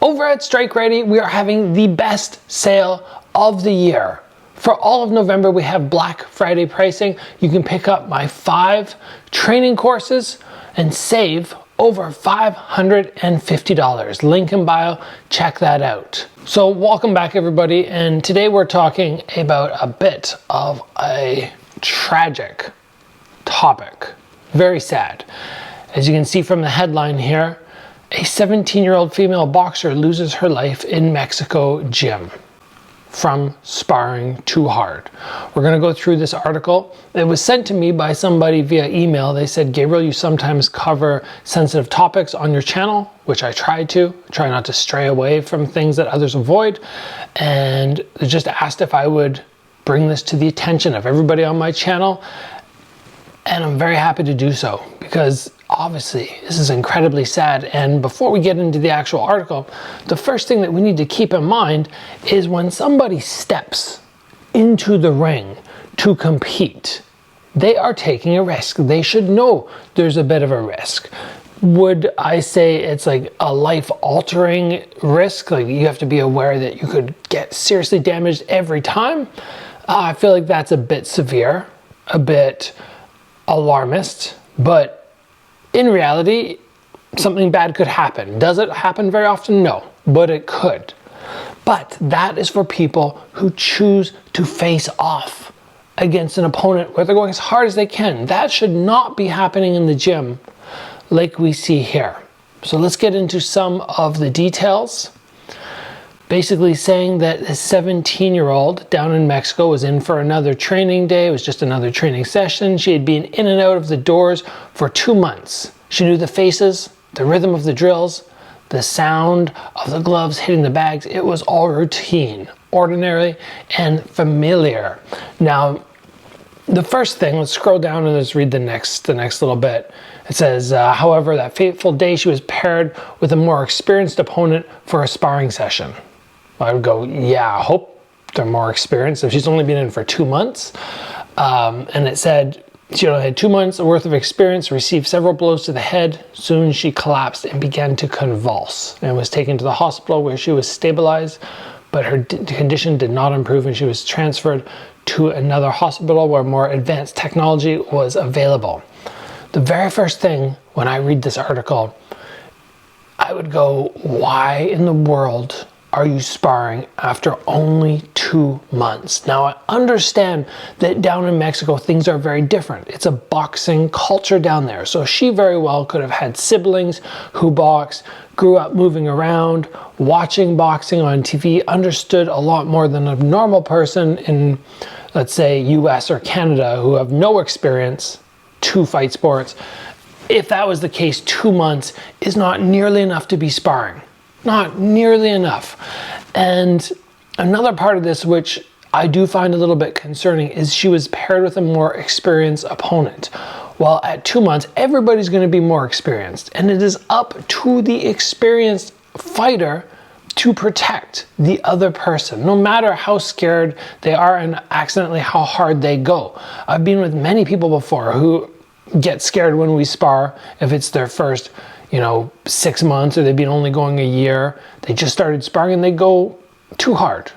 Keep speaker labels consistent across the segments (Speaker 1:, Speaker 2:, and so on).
Speaker 1: Over at Strike Ready, we are having the best sale of the year. For all of November, we have Black Friday pricing. You can pick up my 5 training courses and save over $550. Link in bio, check that out. So welcome back everybody, and today we're talking about a bit of a tragic topic. Very sad. As you can see from the headline here, a 17-year-old female boxer loses her life in Mexico gym from sparring too hard. We're going to go through this article. It was sent to me by somebody via email. They said, Gabriel, you sometimes cover sensitive topics on your channel, which I try not to stray away from things that others avoid. And they just asked if I would bring this to the attention of everybody on my channel. And I'm very happy to do so, because obviously this is incredibly sad. And before we get into the actual article, the first thing that we need to keep in mind is when somebody steps into the ring to compete, they are taking a risk. They should know there's a bit of a risk. Would I say it's like a life-altering risk? Like you have to be aware that you could get seriously damaged every time? I feel like that's a bit severe, a bit alarmist, but in reality, something bad could happen. Does it happen very often? No, but it could. But that is for people who choose to face off against an opponent where they're going as hard as they can. That should not be happening in the gym like we see here. So let's get into some of the details. Basically saying that a 17-year-old down in Mexico was in for another training day. It was just another training session. She had been in and out of the doors for 2 months. She knew the faces, the rhythm of the drills, the sound of the gloves hitting the bags. It was all routine, ordinary, and familiar. Now, the first thing, let's scroll down and let's read the next little bit. It says, however, that fateful day she was paired with a more experienced opponent for a sparring session. I would go, yeah, I hope they're more experienced if she's only been in for 2 months. And it said she only had 2 months worth of experience, received several blows to the head. Soon she collapsed and began to convulse and was taken to the hospital where she was stabilized, but her condition did not improve and she was transferred to another hospital where more advanced technology was available. The very first thing when I read this article, I would go, why in the world are you sparring after only 2 months? Now, I understand that down in Mexico, things are very different. It's a boxing culture down there. So she very well could have had siblings who box, grew up moving around, watching boxing on TV, understood a lot more than a normal person in, let's say, US or Canada who have no experience to fight sports. If that was the case, 2 months is not nearly enough to be sparring. Not nearly enough. And another part of this, which I do find a little bit concerning, is she was paired with a more experienced opponent. Well, at 2 months, everybody's going to be more experienced, and it is up to the experienced fighter to protect the other person, no matter how scared they are and accidentally how hard they go. I've been with many people before who get scared when we spar if it's their first 6 months, or they've been only going a year. They just started sparring and they go too hard.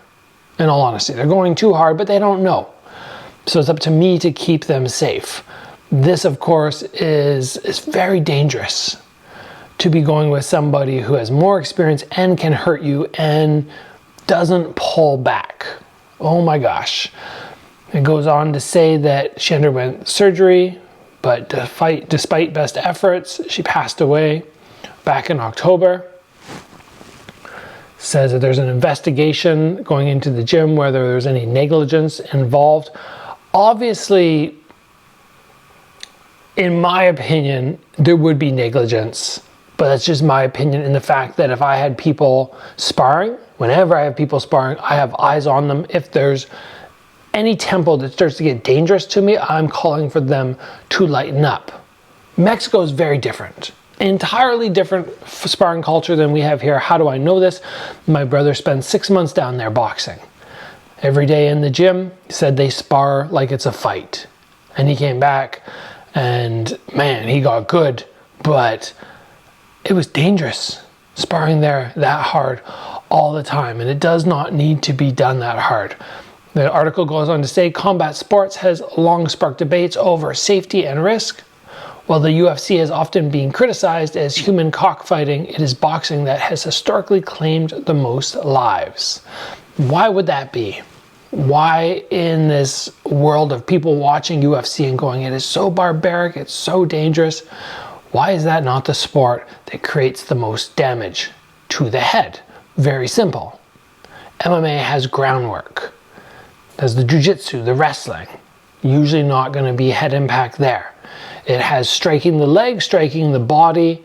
Speaker 1: In all honesty, they're going too hard, but they don't know. So it's up to me to keep them safe. This, of course, is very dangerous to be going with somebody who has more experience and can hurt you and doesn't pull back. Oh my gosh. It goes on to say that she underwent surgery, but despite best efforts, she passed away back in October. Says that there's an investigation going into the gym whether there's any negligence involved. Obviously, in my opinion, there would be negligence, but that's just my opinion in the fact that if I had people sparring, whenever I have people sparring, I have eyes on them. If there's any tempo that starts to get dangerous to me, I'm calling for them to lighten up. Mexico is very different. Entirely different sparring culture than we have here. How do I know this? My brother spent 6 months down there boxing. Every day in the gym, said they spar like it's a fight. And he came back and man, he got good, but it was dangerous. sparring there that hard all the time, and it does not need to be done that hard. The article goes on to say, combat sports has long sparked debates over safety and risk. While the UFC has often been criticized as human cockfighting, it is boxing that has historically claimed the most lives. Why would that be? Why, in this world of people watching UFC and going, it is so barbaric, it's so dangerous, why is that not the sport that creates the most damage to the head? Very simple. MMA has groundwork. There's the jiu-jitsu, the wrestling. Usually not going to be head impact there. It has striking the leg, striking the body,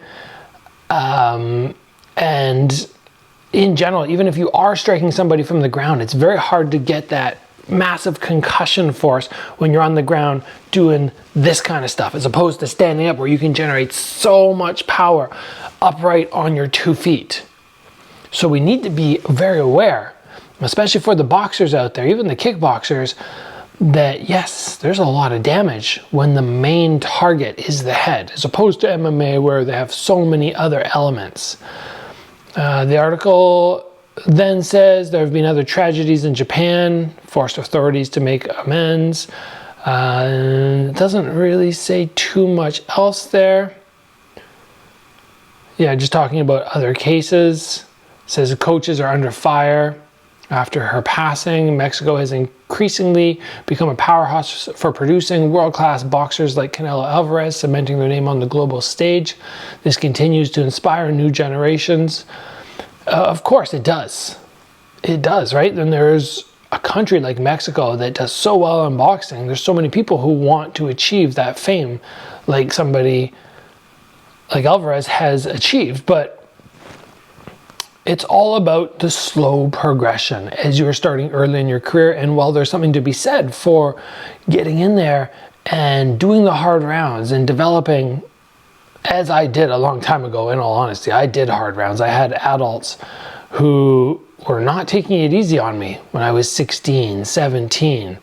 Speaker 1: and in general, even if you are striking somebody from the ground, it's very hard to get that massive concussion force when you're on the ground doing this kind of stuff, as opposed to standing up where you can generate so much power upright on your 2 feet. So we need to be very aware, especially for the boxers out there, even the kickboxers, that yes, there's a lot of damage when the main target is the head, as opposed to MMA where they have so many other elements. The article then says there have been other tragedies in Japan, forced authorities to make amends. It doesn't really say too much else there. Yeah, just talking about other cases. It says coaches are under fire. After her passing, Mexico has increasingly become a powerhouse for producing world-class boxers like Canelo Alvarez, cementing their name on the global stage. This continues to inspire new generations. Of course it does. It does, right? Then there's a country like Mexico that does so well in boxing. There's so many people who want to achieve that fame like somebody like Alvarez has achieved, but it's all about the slow progression as you're starting early in your career. And while there's something to be said for getting in there and doing the hard rounds and developing, as I did a long time ago, in all honesty, I did hard rounds. I had adults who were not taking it easy on me when I was 16, 17,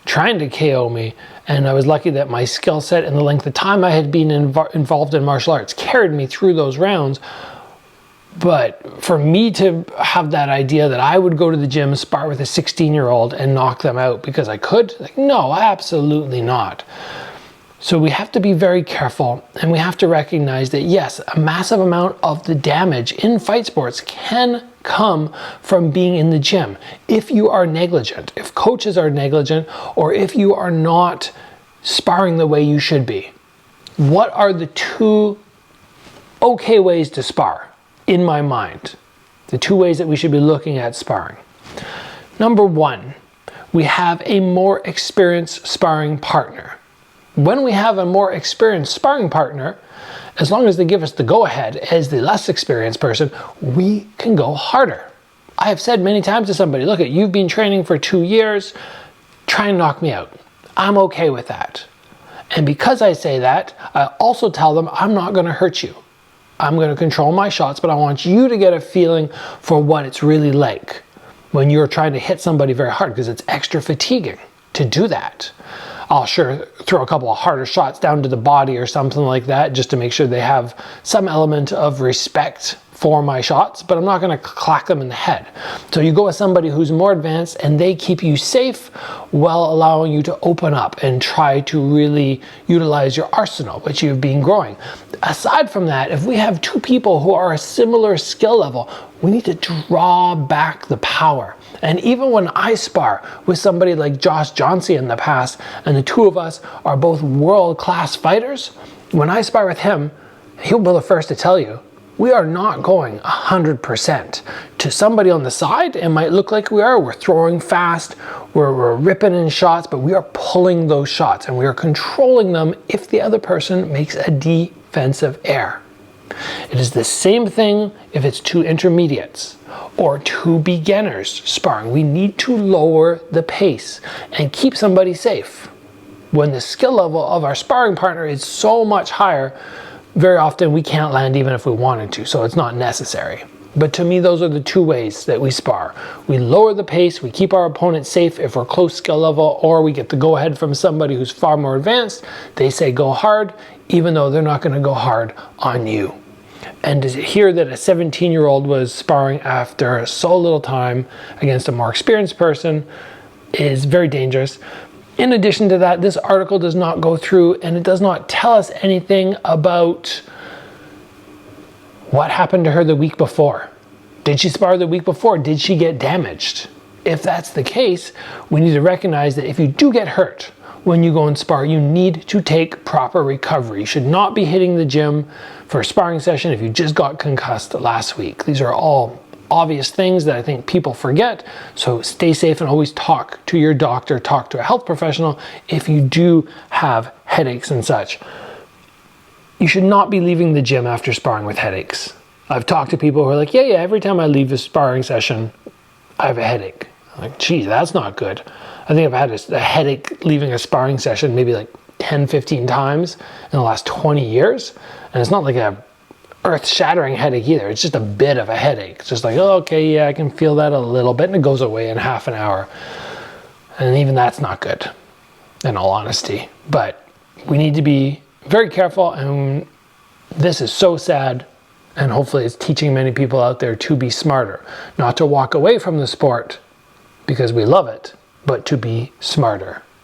Speaker 1: trying to KO me. And I was lucky that my skill set and the length of time I had been involved in martial arts carried me through those rounds. But for me to have that idea that I would go to the gym, spar with a 16-year-old and knock them out because I could, like, no, absolutely not. So we have to be very careful, and we have to recognize that yes, a massive amount of the damage in fight sports can come from being in the gym. If you are negligent, if coaches are negligent, or if you are not sparring the way you should be. What are the 2 okay ways to spar? In my mind, the 2 ways that we should be looking at sparring. Number 1, we have a more experienced sparring partner. When we have a more experienced sparring partner, as long as they give us the go-ahead as the less experienced person, we can go harder. I have said many times to somebody, look, you've been training for 2 years, try and knock me out. I'm okay with that. And because I say that, I also tell them I'm not going to hurt you. I'm going to control my shots, but I want you to get a feeling for what it's really like when you're trying to hit somebody very hard, because it's extra fatiguing to do that. I'll sure throw a couple of harder shots down to the body or something like that just to make sure they have some element of respect for my shots, but I'm not going to clack them in the head. So you go with somebody who's more advanced and they keep you safe while allowing you to open up and try to really utilize your arsenal, which you've been growing. Aside from that, if we have 2 people who are a similar skill level, we need to draw back the power. And even when I spar with somebody like Josh Johnson in the past, and the 2 of us are both world-class fighters, when I spar with him, he'll be the first to tell you, we are not going 100%. To somebody on the side, it might look like we are. We're throwing fast, we're ripping in shots, but we are pulling those shots and we are controlling them if the other person makes a defensive error. It is the same thing if it's 2 intermediates or 2 beginners sparring. We need to lower the pace and keep somebody safe. When the skill level of our sparring partner is so much higher, very often we can't land even if we wanted to, so it's not necessary. But to me, those are the 2 ways that we spar. We lower the pace, we keep our opponent safe if we're close skill level, or we get the go-ahead from somebody who's far more advanced. They say go hard, even though they're not going to go hard on you. And to hear that a 17-year-old was sparring after so little time against a more experienced person is very dangerous. In addition to that, this article does not go through and it does not tell us anything about what happened to her the week before. Did she spar the week before? Did she get damaged? If that's the case, we need to recognize that if you do get hurt when you go and spar, you need to take proper recovery. You should not be hitting the gym for a sparring session if you just got concussed last week. These are all obvious things that I think people forget. So stay safe and always talk to your doctor, talk to a health professional if you do have headaches and such. You should not be leaving the gym after sparring with headaches. I've talked to people who are like, yeah, every time I leave a sparring session, I have a headache. I'm like, geez, that's not good. I think I've had a headache leaving a sparring session maybe like 10, 15 times in the last 20 years. And it's not like a earth-shattering headache either. It's just a bit of a headache. It's just like, oh, okay, yeah, I can feel that a little bit, and it goes away in half an hour. And even that's not good, in all honesty. But we need to be very careful, and this is so sad. And hopefully it's teaching many people out there to be smarter, not to walk away from the sport because we love it, but to be smarter.